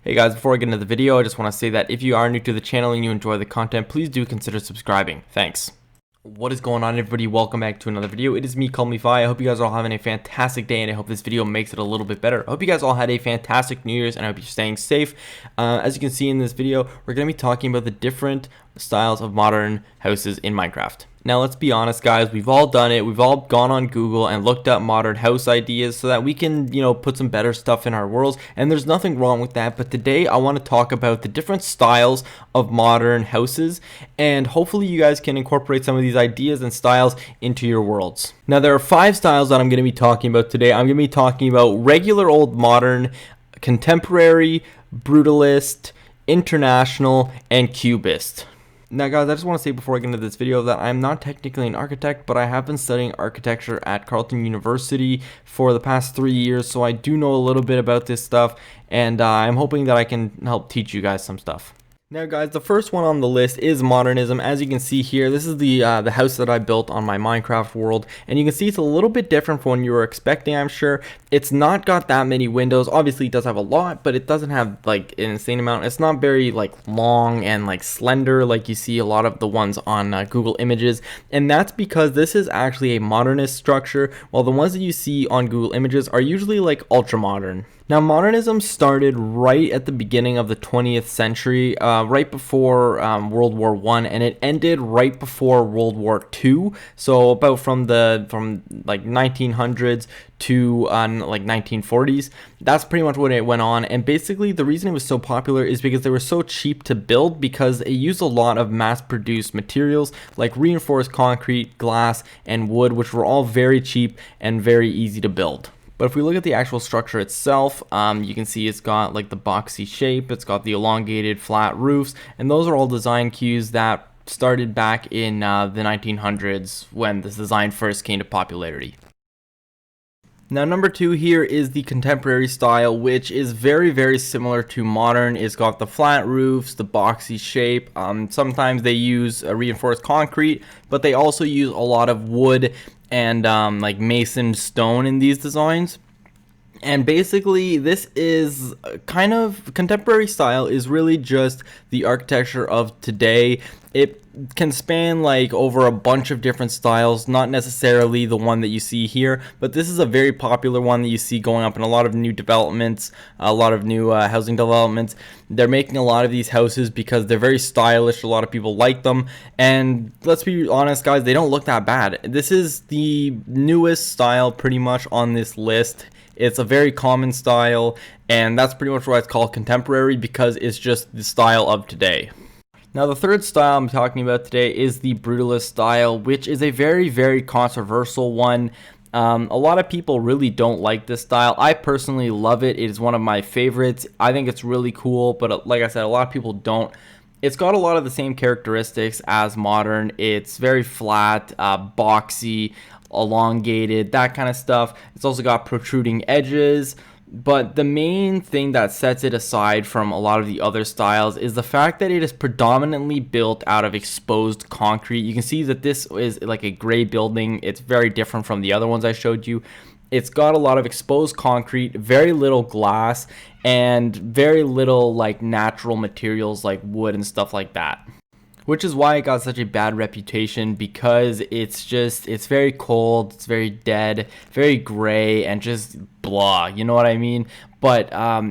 Hey guys, before I get into the video, I just want to say that if you are new to the channel and you enjoy the content, please do consider subscribing. Thanks. What is going on, everybody? Welcome back to another video. It is me, Call Me Fi. I hope you guys are all having a fantastic day, and I hope this video makes it a little bit better. I hope you guys all had a fantastic New Year's, and I hope you're staying safe. As you can see in this video, we're going to be talking about the different styles of modern houses in Minecraft. Now, let's be honest, guys. We've all done it. We've all gone on Google and looked up modern house ideas so that we can, put some better stuff in our worlds. And there's nothing wrong with that. But today, I want to talk about the different styles of modern houses. And hopefully, you guys can incorporate some of these ideas and styles into your worlds. Now, there are 5 styles that I'm going to be talking about today. I'm going to be talking about regular old modern, contemporary, brutalist, international, and cubist. Now guys, I just want to say before I get into this video that I'm not technically an architect, but I have been studying architecture at Carleton University for the past 3 years, so I do know a little bit about this stuff, and I'm hoping that I can help teach you guys some stuff. Now guys, the first one on the list is modernism. As you can see here, this is the house that I built on my Minecraft world, and you can see it's a little bit different from what you were expecting, I'm sure. It's not got that many windows. Obviously it does have a lot, but it doesn't have like an insane amount. It's not very like long and like slender like you see a lot of the ones on Google Images, and that's because this is actually a modernist structure, while the ones that you see on Google Images are usually like ultra modern. Now, modernism started right at the beginning of the 20th century, right before World War I, and it ended right before World War II. So about from like 1900s to like 1940s. That's pretty much what it went on. And basically, the reason it was so popular is because they were so cheap to build, because it used a lot of mass-produced materials like reinforced concrete, glass, and wood, which were all very cheap and very easy to build. But if we look at the actual structure itself, you can see it's got like the boxy shape, it's got the elongated flat roofs, and those are all design cues that started back in the 1900s when this design first came to popularity. Now, number 2 here is the contemporary style, which is very, very similar to modern. It's got the flat roofs, the boxy shape. Sometimes they use reinforced concrete, but they also use a lot of wood and like masoned stone in these designs. And basically, this is kind of contemporary style is really just the architecture of today. It can span like over a bunch of different styles, not necessarily the one that you see here, but this is a very popular one that you see going up in a lot of new developments, a lot of new housing developments. They're making a lot of these houses because they're very stylish. A lot of people like them, and let's be honest, guys, they don't look that bad. This is the newest style pretty much on this list. It's a very common style, and that's pretty much why it's called contemporary, because it's just the style of today. Now, the third style I'm talking about today is the brutalist style, which is a very, very controversial one. A lot of people really don't like this style. I personally love it. It is one of my favorites. I think it's really cool, but like I said, a lot of people don't. It's got a lot of the same characteristics as modern. It's very flat, boxy, elongated, that kind of stuff. It's also got protruding edges. But the main thing that sets it aside from a lot of the other styles is the fact that it is predominantly built out of exposed concrete. You can see that this is like a gray building. It's very different from the other ones I showed you. It's got a lot of exposed concrete, very little glass, and very little like natural materials like wood and stuff like that. Which is why it got such a bad reputation, because it's very cold, it's very dead, very gray, and just blah, you know what I mean? But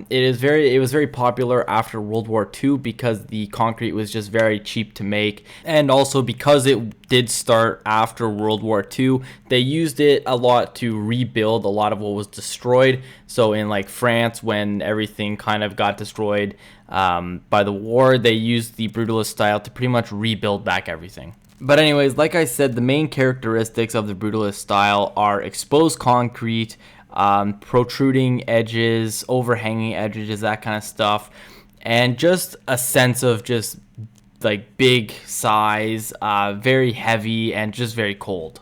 it was very popular after World War II because the concrete was just very cheap to make, and also because it did start after World War II, they used it a lot to rebuild a lot of what was destroyed. So in like France, when everything kind of got destroyed by the war, they used the brutalist style to pretty much rebuild back everything. But anyways, like I said, the main characteristics of the brutalist style are exposed concrete, protruding edges, overhanging edges, that kind of stuff, and just a sense of just like big size, very heavy, and just very cold.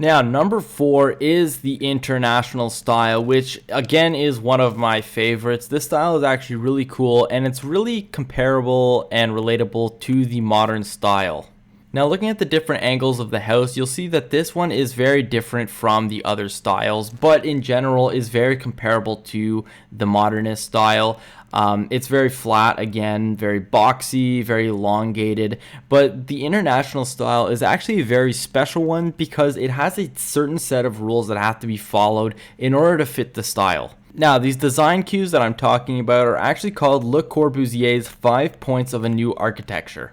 Now, number 4 is the international style, which again is one of my favorites. This style is actually really cool, and it's really comparable and relatable to the modern style. Now looking at the different angles of the house, you'll see that this one is very different from the other styles, but in general is very comparable to the modernist style. It's very flat, again, very boxy, very elongated, but the international style is actually a very special one because it has a certain set of rules that have to be followed in order to fit the style. Now, these design cues that I'm talking about are actually called Le Corbusier's 5 points of a new architecture.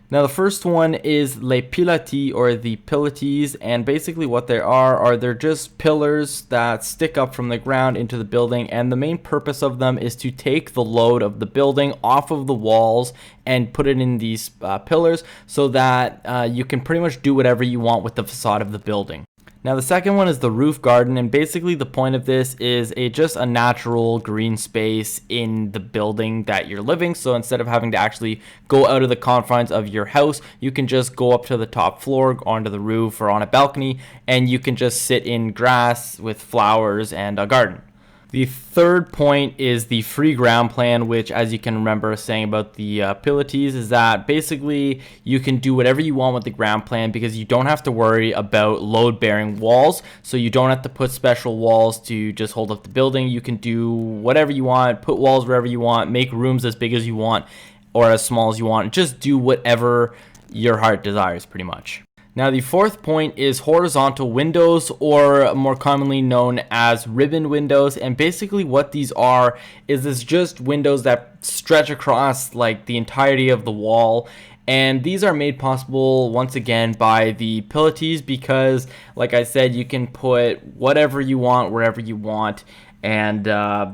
Now the first one is les pilotis, or the pilotis, and basically what they are they're just pillars that stick up from the ground into the building, and the main purpose of them is to take the load of the building off of the walls and put it in these pillars so that you can pretty much do whatever you want with the facade of the building. Now the second one is the roof garden, and basically the point of this is just a natural green space in the building that you're living. So instead of having to actually go out of the confines of your house, you can just go up to the top floor, onto the roof or on a balcony, and you can just sit in grass with flowers and a garden. The third point is the free ground plan, which, as you can remember saying about the pilotis, is that basically you can do whatever you want with the ground plan because you don't have to worry about load-bearing walls. So you don't have to put special walls to just hold up the building. You can do whatever you want, put walls wherever you want, make rooms as big as you want or as small as you want. Just do whatever your heart desires, pretty much. Now the fourth point is horizontal windows, or more commonly known as ribbon windows, and basically what these are is it's just windows that stretch across like the entirety of the wall, and these are made possible once again by the pilotis because, like I said, you can put whatever you want wherever you want. And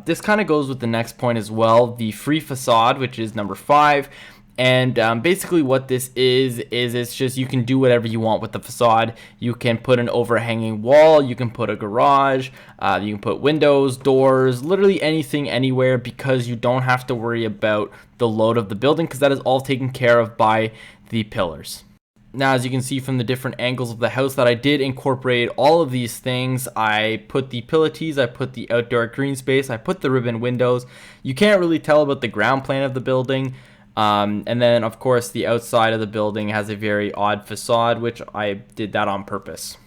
this kind of goes with the next point as well, the free facade, which is number 5. And basically what this is it's just you can do whatever you want with the facade. You can put an overhanging wall, you can put a garage, you can put windows, doors, literally anything anywhere, because you don't have to worry about the load of the building because that is all taken care of by the pillars. Now, as you can see from the different angles of the house that I did incorporate all of these things. I put the pilotis, I put the outdoor green space, I put the ribbon windows. You can't really tell about the ground plan of the building. And then, of course, the outside of the building has a very odd facade, which I did that on purpose.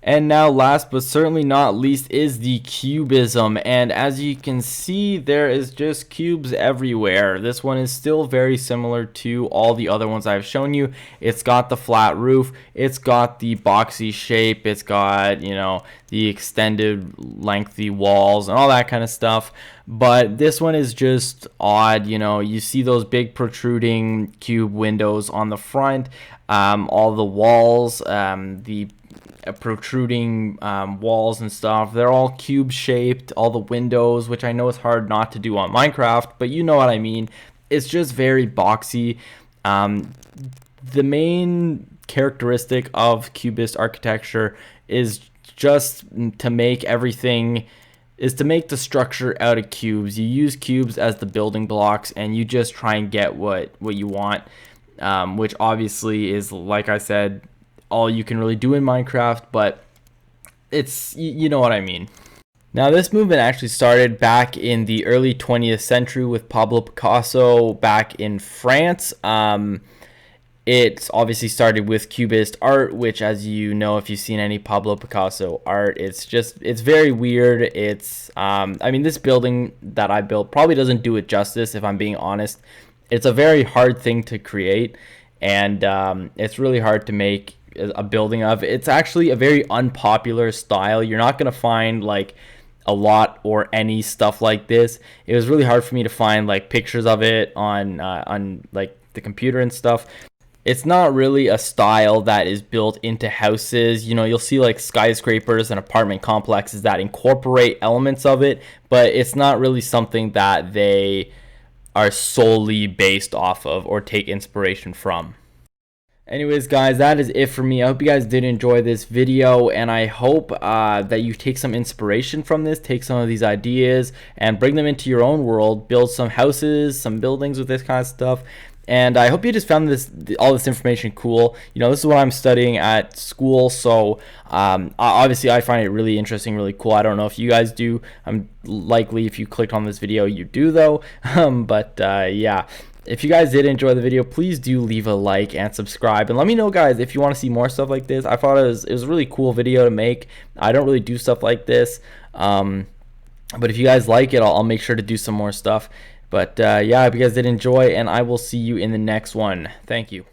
And now, last but certainly not least, is the cubism. And as you can see, there is just cubes everywhere. This one is still very similar to all the other ones I've shown you. It's got the flat roof, it's got the boxy shape, it's got, you know, the extended lengthy walls and all that kind of stuff. But this one is just odd. You know, you see those big protruding cube windows on the front, all the walls, the protruding walls and stuff, they're all cube shaped. All the windows, which I know is hard not to do on Minecraft, but you know what I mean. It's just very boxy. The main characteristic of cubist architecture is just to make everything is to make the structure out of cubes. You use cubes as the building blocks and you just try and get what you want, which obviously is, like I said, all you can really do in Minecraft, but it's, you know what I mean. Now, this movement actually started back in the early 20th century with Pablo Picasso back in France. It's obviously started with Cubist art, which, as you know, if you've seen any Pablo Picasso art, it's very weird. It's, I mean, this building that I built probably doesn't do it justice, if I'm being honest. It's a very hard thing to create, and it's really hard to make a building of. It's actually a very unpopular style. You're not going to find, like, a lot or any stuff like this. It was really hard for me to find, like, pictures of it on like, the computer and stuff. It's not really a style that is built into houses. You know, you'll see like skyscrapers and apartment complexes that incorporate elements of it, but it's not really something that they are solely based off of or take inspiration from. Anyways, guys, that is it for me. I hope you guys did enjoy this video, and I hope that you take some inspiration from this, take some of these ideas and bring them into your own world, build some houses, some buildings with this kind of stuff. And I hope you just found all this information cool. You know, this is what I'm studying at school, so obviously I find it really interesting, really cool. I don't know if you guys do. I'm likely, if you clicked on this video, you do though. But yeah. if you guys did enjoy the video, please do leave a like and subscribe, and let me know, guys, if you want to see more stuff like this. I thought it was a really cool video to make. I don't really do stuff like this, but if you guys like it, I'll make sure to do some more stuff. But yeah, I hope you guys did enjoy, and I will see you in the next one. Thank you.